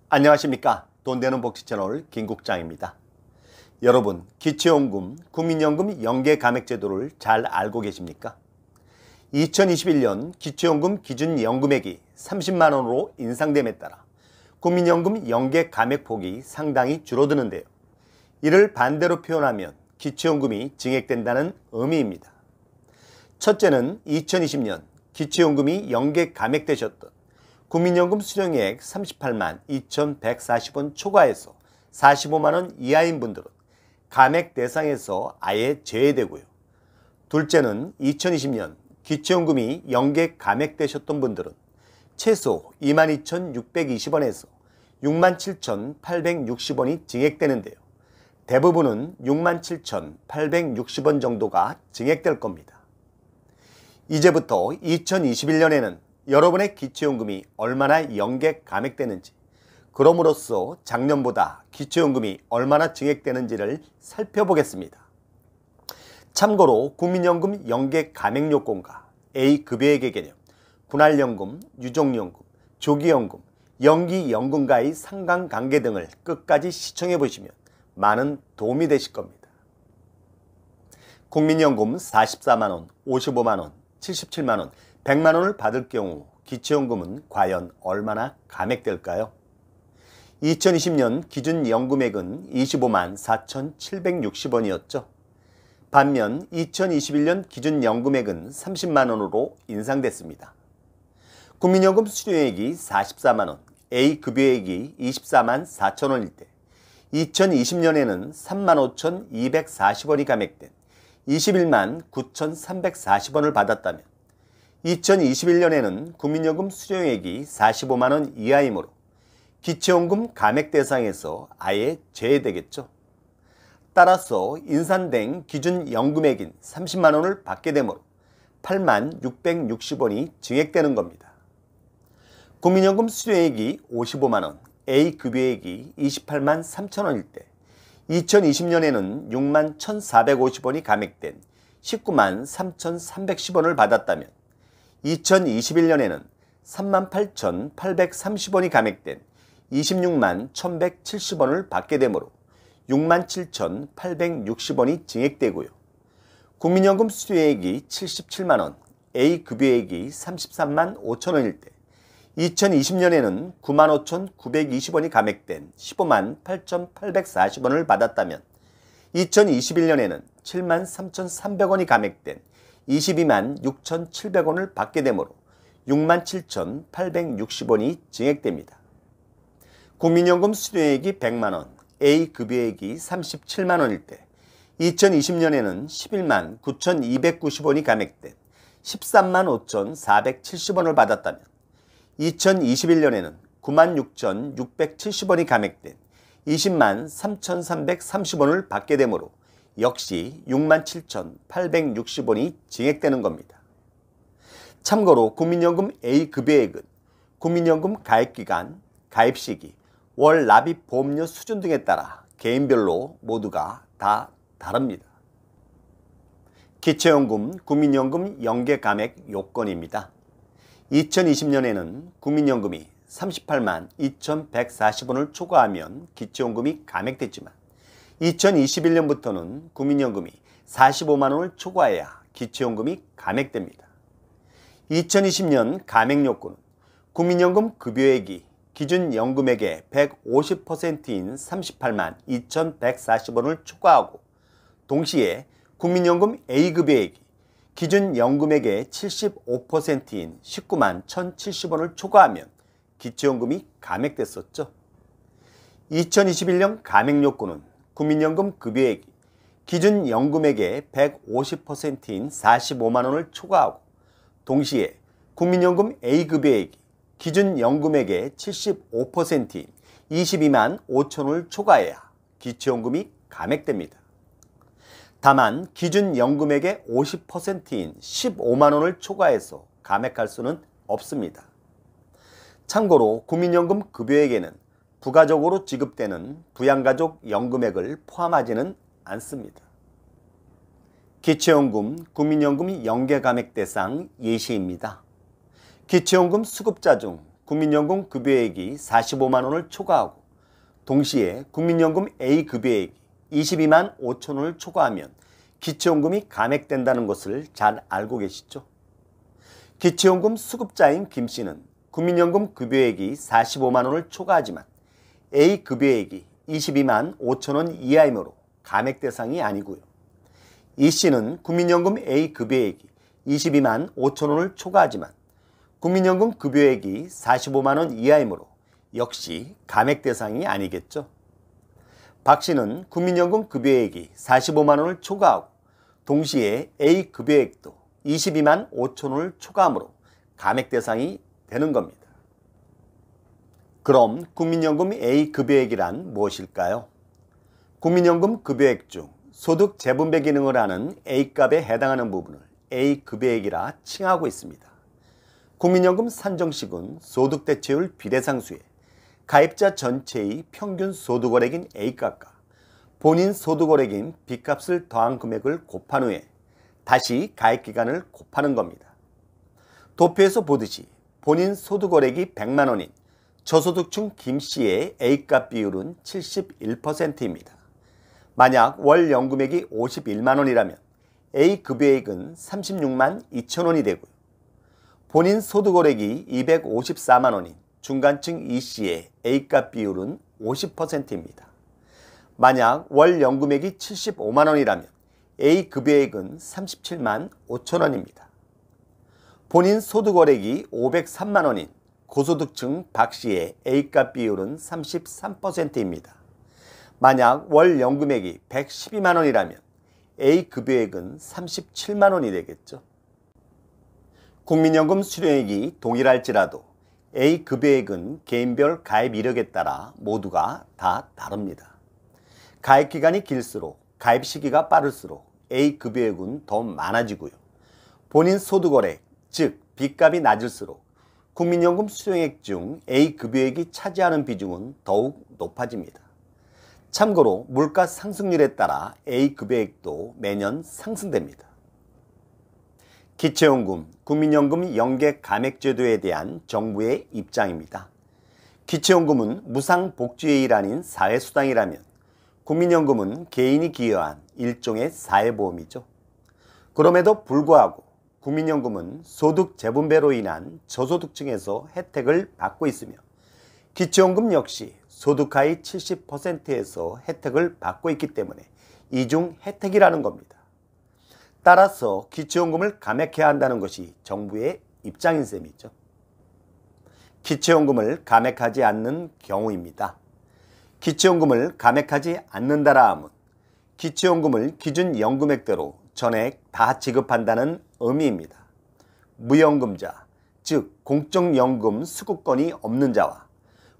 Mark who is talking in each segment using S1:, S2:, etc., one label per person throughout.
S1: 안녕하십니까. 돈되는 복지 채널 김국장입니다. 여러분, 기초연금, 국민연금 연계감액제도를 잘 알고 계십니까? 2021년 기초연금 기준연금액이 30만원으로 인상됨에 따라 국민연금 연계감액폭이 상당히 줄어드는데요. 이를 반대로 표현하면 기초연금이 증액된다는 의미입니다. 첫째는 2020년 기초연금이 연계감액되셨던 국민연금 수령액 38만 2,140원 초과해서 45만원 이하인 분들은 감액 대상에서 아예 제외되고요. 둘째는 2020년 기초연금이 연계 감액되셨던 분들은 최소 22,620원에서 67,860원이 증액되는데요. 대부분은 67,860원 정도가 증액될 겁니다. 이제부터 2021년에는 여러분의 기초연금이 얼마나 연계 감액되는지, 그럼으로써 작년보다 기초연금이 얼마나 증액되는지를 살펴보겠습니다. 참고로 국민연금 연계 감액 요건과 A급여액의 개념, 분할연금, 유족연금, 조기연금, 연기연금과의 상관관계 등을 끝까지 시청해 보시면 많은 도움이 되실 겁니다. 국민연금 44만원, 55만원, 77만원, 100만원을 받을 경우 기초연금은 과연 얼마나 감액될까요? 2020년 기준연금액은 25만 4,760원이었죠. 반면 2021년 기준연금액은 30만원으로 인상됐습니다. 국민연금 수령액이 44만원, A급여액이 24만 4천원일 때 2020년에는 35,240원이 감액된 21만 9,340원을 받았다면 2021년에는 국민연금 수령액이 45만원 이하이므로 기초연금 감액 대상에서 아예 제외되겠죠. 따라서 인상된 기준연금액인 30만원을 받게 되므로 8만 660원이 증액되는 겁니다. 국민연금 수령액이 55만원, A급여액이 28만 3천원일 때 2020년에는 6만 1,450원이 감액된 19만 3,310원을 받았다면 2021년에는 38,830원이 감액된 26만 1,170원을 받게 되므로 67,860원이 증액되고요. 국민연금 수령액이 77만원, A급여액이 33만 5천원일 때 2020년에는 95,920원이 감액된 15만 8,840원을 받았다면 2021년에는 7만 3,300원이 감액된 22만 6,700원을 받게 되므로 67,860원이 증액됩니다. 국민연금 수령액이 100만원, A급여액이 37만원일 때 2020년에는 11만 9,290원이 감액된 13만 5,470원을 받았다면 2021년에는 9만 6,670원이 감액된 20만 3,330원을 받게 되므로 역시 67,860원이 증액되는 겁니다. 참고로 국민연금 A급여액은 국민연금 가입기간, 가입시기, 월 납입 보험료 수준 등에 따라 개인별로 모두가 다 다릅니다. 기초연금, 국민연금 연계감액 요건입니다. 2020년에는 국민연금이 38만 2,140원을 초과하면 기초연금이 감액됐지만 2021년부터는 국민연금이 45만원을 초과해야 기초연금이 감액됩니다. 2020년 감액요건은 국민연금 급여액이 기준연금액의 150%인 38만 2,140원을 초과하고 동시에 국민연금 A급여액이 기준연금액의 75%인 19만 1,070원을 초과하면 기초연금이 감액됐었죠. 2021년 감액요건은 국민연금 급여액이 기준연금액의 150%인 45만원을 초과하고 동시에 국민연금 A급여액이 기준연금액의 75%인 22만 5천원을 초과해야 기초연금이 감액됩니다. 다만 기준연금액의 50%인 15만원을 초과해서 감액할 수는 없습니다. 참고로 국민연금 급여액에는 부가적으로 지급되는 부양가족 연금액을 포함하지는 않습니다. 기초연금, 국민연금 연계감액 대상 예시입니다. 기초연금 수급자 중 국민연금 급여액이 45만 원을 초과하고 동시에 국민연금 A 급여액이 22만 5천 원을 초과하면 기초연금이 감액된다는 것을 잘 알고 계시죠? 기초연금 수급자인 김 씨는 국민연금 급여액이 45만 원을 초과하지만 A 급여액이 22만 5천 원 이하이므로 감액 대상이 아니고요. 이 씨는 국민연금 A 급여액이 22만 5천 원을 초과하지만 국민연금 급여액이 45만 원 이하이므로 역시 감액 대상이 아니겠죠. 박 씨는 국민연금 급여액이 45만 원을 초과하고 동시에 A 급여액도 22만 5천 원을 초과하므로 감액 대상이 되는 겁니다. 그럼 국민연금 A 급여액이란 무엇일까요? 국민연금 급여액 중 소득 재분배 기능을 하는 A값에 해당하는 부분을 A 급여액이라 칭하고 있습니다. 국민연금 산정식은 소득대체율 비례상수에 가입자 전체의 평균 소득월액인 A값과 본인 소득월액인 B값을 더한 금액을 곱한 후에 다시 가입기간을 곱하는 겁니다. 도표에서 보듯이 본인 소득월액이 100만 원인 저소득층 김씨의 A값 비율은 71%입니다. 만약 월 연금액이 51만 원이라면 A 급여액은 36만 2천 원이 되고요. 본인 소득월액이 254만 원인 중간층 E씨의 A값 비율은 50%입니다. 만약 월 연금액이 75만 원이라면 A 급여액은 37만 5천 원입니다. 본인 소득월액이 503만 원인 고소득층 박씨의 A값 비율은 33%입니다. 만약 월 연금액이 112만 원이라면 A 급여액은 37만 원이 되겠죠. 국민연금 수령액이 동일할지라도 A 급여액은 개인별 가입 이력에 따라 모두가 다 다릅니다. 가입 기간이 길수록 가입 시기가 빠를수록 A 급여액은 더 많아지고요. 본인 소득월액, 즉 B값이 낮을수록 국민연금 수령액 중 A 급여액이 차지하는 비중은 더욱 높아집니다. 참고로 물가 상승률에 따라 A 급여액도 매년 상승됩니다. 기초연금, 국민연금 연계 감액제도에 대한 정부의 입장입니다. 기초연금은 무상복지의 일환인 사회수당이라면 국민연금은 개인이 기여한 일종의 사회보험이죠. 그럼에도 불구하고 국민연금은 소득 재분배로 인한 저소득층에서 혜택을 받고 있으며 기초연금 역시 소득 하위 70%에서 혜택을 받고 있기 때문에 이중 혜택이라는 겁니다. 따라서 기초연금을 감액해야 한다는 것이 정부의 입장인 셈이죠. 기초연금을 감액하지 않는 경우입니다. 기초연금을 감액하지 않는다라 함은 기초연금을 기준 연금액대로 전액 다 지급한다는 의미입니다. 무연금자, 즉 공적연금 수급권이 없는 자와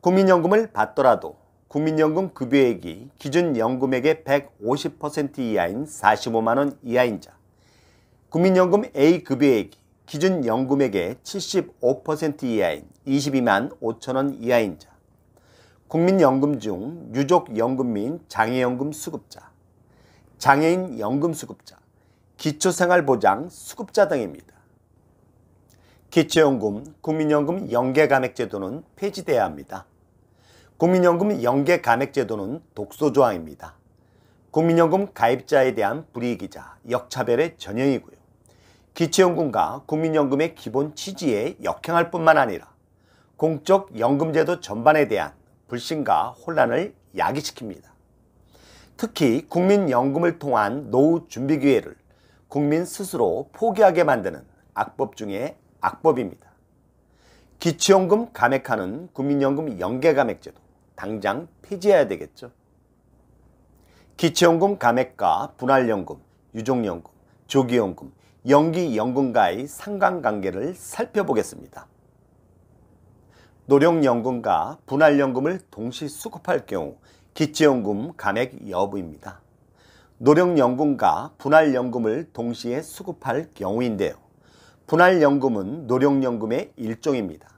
S1: 국민연금을 받더라도 국민연금 급여액이 기준 연금액의 150% 이하인 45만 원 이하인 자, 국민연금 A 급여액이 기준 연금액의 75% 이하인 22만 5천 원 이하인 자, 국민연금 중 유족연금 및 장애연금 수급자, 장애인 연금 수급자, 기초생활보장 수급자 등입니다. 기초연금, 국민연금 연계감액제도는 폐지돼야 합니다. 국민연금 연계감액제도는 독소조항입니다. 국민연금 가입자에 대한 불이익이자 역차별의 전형이고요. 기초연금과 국민연금의 기본 취지에 역행할 뿐만 아니라 공적 연금제도 전반에 대한 불신과 혼란을 야기시킵니다. 특히 국민연금을 통한 노후 준비 기회를 국민 스스로 포기하게 만드는 악법 중에 악법입니다. 기초연금 감액하는 국민연금 연계감액제도 당장 폐지해야 되겠죠. 기초연금 감액과 분할연금, 유족연금, 조기연금, 연기연금과의 상관관계를 살펴보겠습니다. 노령연금과 분할연금을 동시 수급할 경우 기초연금 감액 여부입니다. 노령연금과 분할연금을 동시에 수급할 경우인데요. 분할연금은 노령연금의 일종입니다.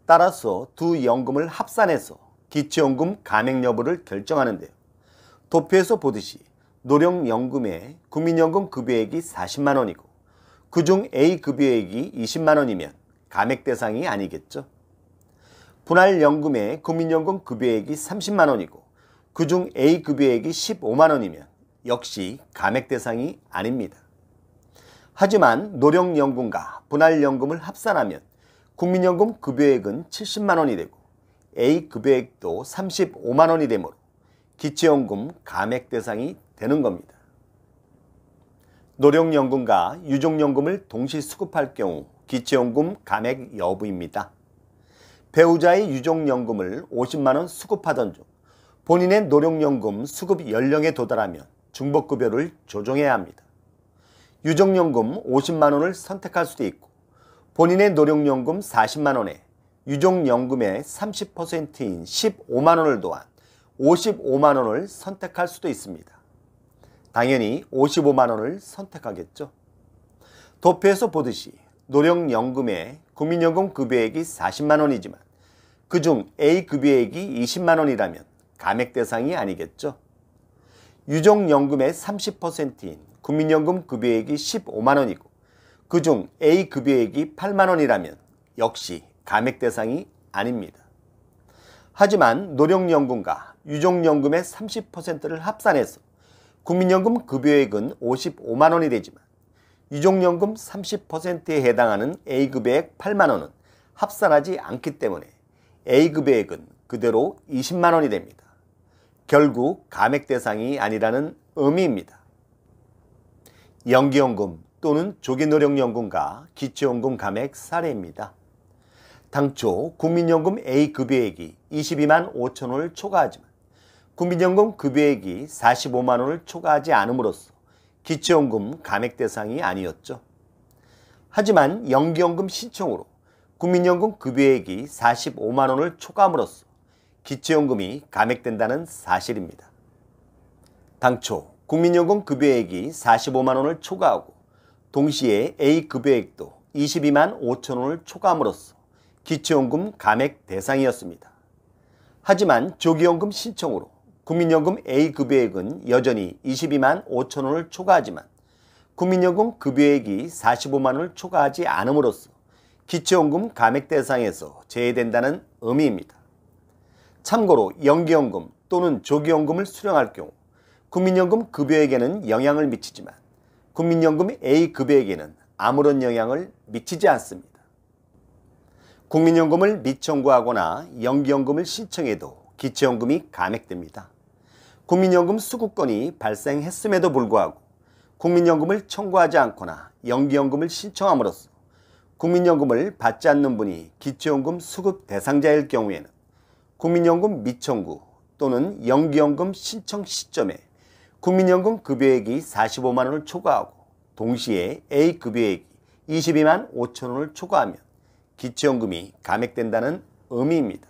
S1: 따라서 두 연금을 합산해서 기초연금 감액 여부를 결정하는데요. 도표에서 보듯이 노령연금의 국민연금 급여액이 40만 원이고 그중 A 급여액이 20만 원이면 감액 대상이 아니겠죠. 분할연금의 국민연금 급여액이 30만 원이고 그중 A급여액이 15만 원이면 역시 감액 대상이 아닙니다. 하지만 노령연금과 분할연금을 합산하면 국민연금 급여액은 70만 원이 되고 A급여액도 35만 원이 되므로 기초연금 감액 대상이 되는 겁니다. 노령연금과 유족연금을 동시 수급할 경우 기초연금 감액 여부입니다. 배우자의 유족연금을 50만 원 수급하던 중 본인의 노령연금 수급 연령에 도달하면 중복급여를 조정해야 합니다. 유족연금 50만 원을 선택할 수도 있고 본인의 노령연금 40만 원에 유족연금의 30%인 15만 원을 더한 55만 원을 선택할 수도 있습니다. 당연히 55만 원을 선택하겠죠. 도표에서 보듯이 노령연금의 국민연금 급여액이 40만 원이지만 그중 A급여액이 20만 원이라면 감액 대상이 아니겠죠. 유족연금의 30%인 국민연금 급여액이 15만 원이고 그중 A급여액이 8만 원이라면 역시 감액 대상이 아닙니다. 하지만 노령연금과 유족연금의 30%를 합산해서 국민연금 급여액은 55만 원이 되지만 유족연금 30%에 해당하는 A급여액 8만 원은 합산하지 않기 때문에 A급여액은 그대로 20만 원이 됩니다. 결국 감액 대상이 아니라는 의미입니다. 연기연금 또는 조기노령연금과 기초연금 감액 사례입니다. 당초 국민연금 A급여액이 22만 5천 원을 초과하지만 국민연금 급여액이 45만 원을 초과하지 않음으로써 기초연금 감액 대상이 아니었죠. 하지만 연기연금 신청으로 국민연금 급여액이 45만 원을 초과함으로써 기초연금이 감액된다는 사실입니다. 당초 국민연금 급여액이 45만 원을 초과하고 동시에 A급여액도 22만 5천 원을 초과함으로써 기초연금 감액 대상이었습니다. 하지만 조기연금 신청으로 국민연금 A급여액은 여전히 22만 5천 원을 초과하지만 국민연금 급여액이 45만 원을 초과하지 않음으로써 기초연금 감액 대상에서 제외된다는 의미입니다. 참고로 연기연금 또는 조기연금을 수령할 경우 국민연금 급여액에는 영향을 미치지만 국민연금 A급여액에는 아무런 영향을 미치지 않습니다. 국민연금을 미청구하거나 연기연금을 신청해도 기초연금이 감액됩니다. 국민연금 수급건이 발생했음에도 불구하고 국민연금을 청구하지 않거나 연기연금을 신청함으로써 국민연금을 받지 않는 분이 기초연금 수급 대상자일 경우에는 국민연금 미청구 또는 연기연금 신청 시점에 국민연금 급여액이 45만 원을 초과하고 동시에 A급여액이 22만 5천 원을 초과하면 기초연금이 감액된다는 의미입니다.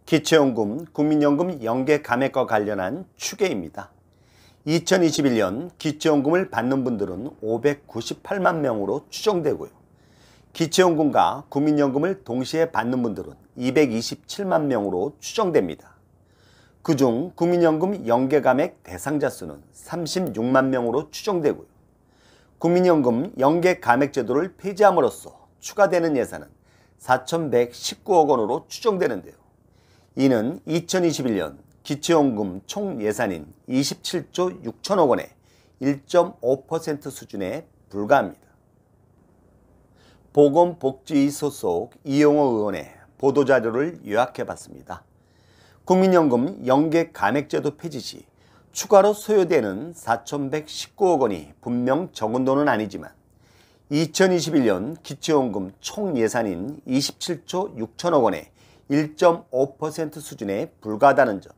S1: 기초연금, 국민연금 연계 감액과 관련한 추계입니다. 2021년 기초연금을 받는 분들은 598만 명으로 추정되고요. 기초연금과 국민연금을 동시에 받는 분들은 227만 명으로 추정됩니다. 그중 국민연금 연계 감액 대상자 수는 36만 명으로 추정되고요. 국민연금 연계 감액 제도를 폐지함으로써 추가되는 예산은 4,119억 원으로 추정되는데요. 이는 2021년 기초연금 총 예산인 27조 6천억 원의 1.5% 수준에 불과합니다. 보건복지위 소속 이용호 의원의 보도자료를 요약해봤습니다. 국민연금 연계 감액제도 폐지 시 추가로 소요되는 4,119억 원이 분명 적은 돈은 아니지만 2021년 기초연금 총 예산인 27조 6천억 원의 1.5% 수준에 불과하다는 점,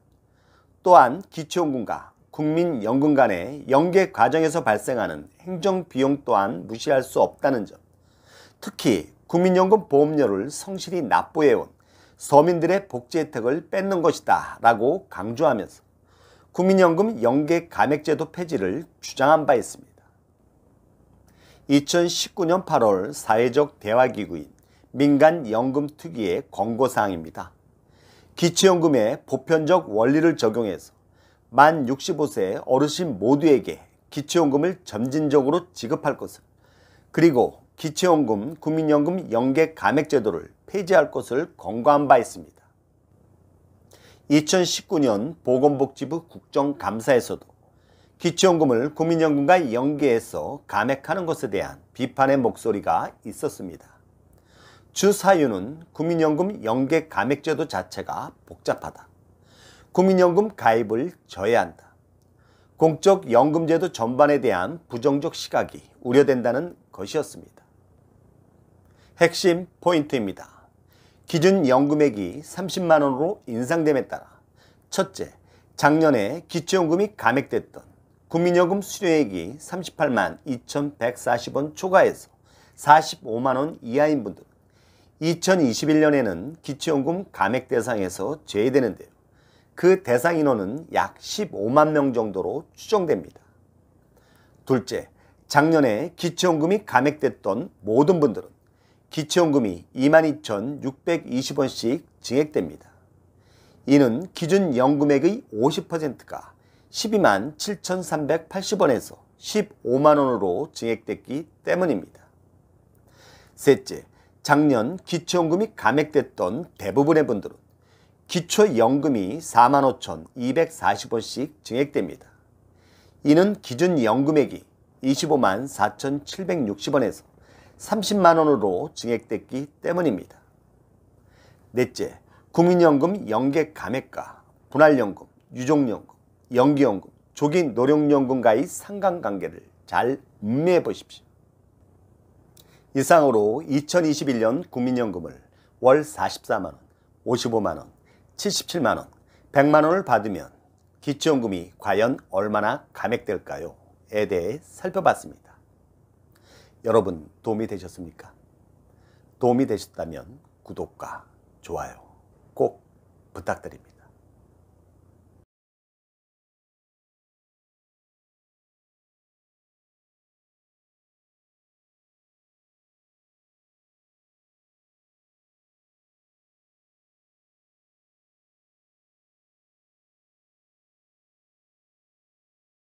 S1: 또한 기초연금과 국민연금 간의 연계 과정에서 발생하는 행정비용 또한 무시할 수 없다는 점, 특히 국민연금 보험료를 성실히 납부해온 서민들의 복지 혜택을 뺏는 것이다 라고 강조하면서 국민연금 연계 감액제도 폐지를 주장한 바 있습니다. 2019년 8월 사회적 대화기구인 민간연금특위의 권고사항입니다. 기초연금의 보편적 원리를 적용해서 만 65세 어르신 모두에게 기초연금을 점진적으로 지급할 것을, 그리고 기초연금, 국민연금 연계 감액제도를 폐지할 것을 권고한 바 있습니다. 2019년 보건복지부 국정감사에서도 기초연금을 국민연금과 연계해서 감액하는 것에 대한 비판의 목소리가 있었습니다. 주 사유는 국민연금 연계 감액제도 자체가 복잡하다. 국민연금 가입을 저해한다. 공적 연금제도 전반에 대한 부정적 시각이 우려된다는 것이었습니다. 핵심 포인트입니다. 기준 연금액이 30만 원으로 인상됨에 따라 첫째, 작년에 기초연금이 감액됐던 국민연금 수령액이 38만 2,140원 초과해서 45만 원 이하인 분들은 2021년에는 기초연금 감액 대상에서 제외되는데요. 그 대상 인원은 약 15만 명 정도로 추정됩니다. 둘째, 작년에 기초연금이 감액됐던 모든 분들은 기초연금이 22,620원씩 증액됩니다. 이는 기준 연금액의 50%가 12만 7,380원에서 15만 원으로 증액됐기 때문입니다. 셋째, 작년 기초연금이 감액됐던 대부분의 분들은 기초연금이 45,240원씩 증액됩니다. 이는 기준 연금액이 25만 4,760원에서 30만 원으로 증액됐기 때문입니다. 넷째, 국민연금 연계 감액과 분할연금, 유족연금, 연기연금, 조기노령연금과의 상관관계를 잘 음미해 보십시오. 이상으로 2021년 국민연금을 월 44만원, 55만원, 77만원, 100만원을 받으면 기초연금이 과연 얼마나 감액될까요? 에 대해 살펴봤습니다. 여러분 도움이 되셨습니까? 도움이 되셨다면 구독과 좋아요 꼭 부탁드립니다.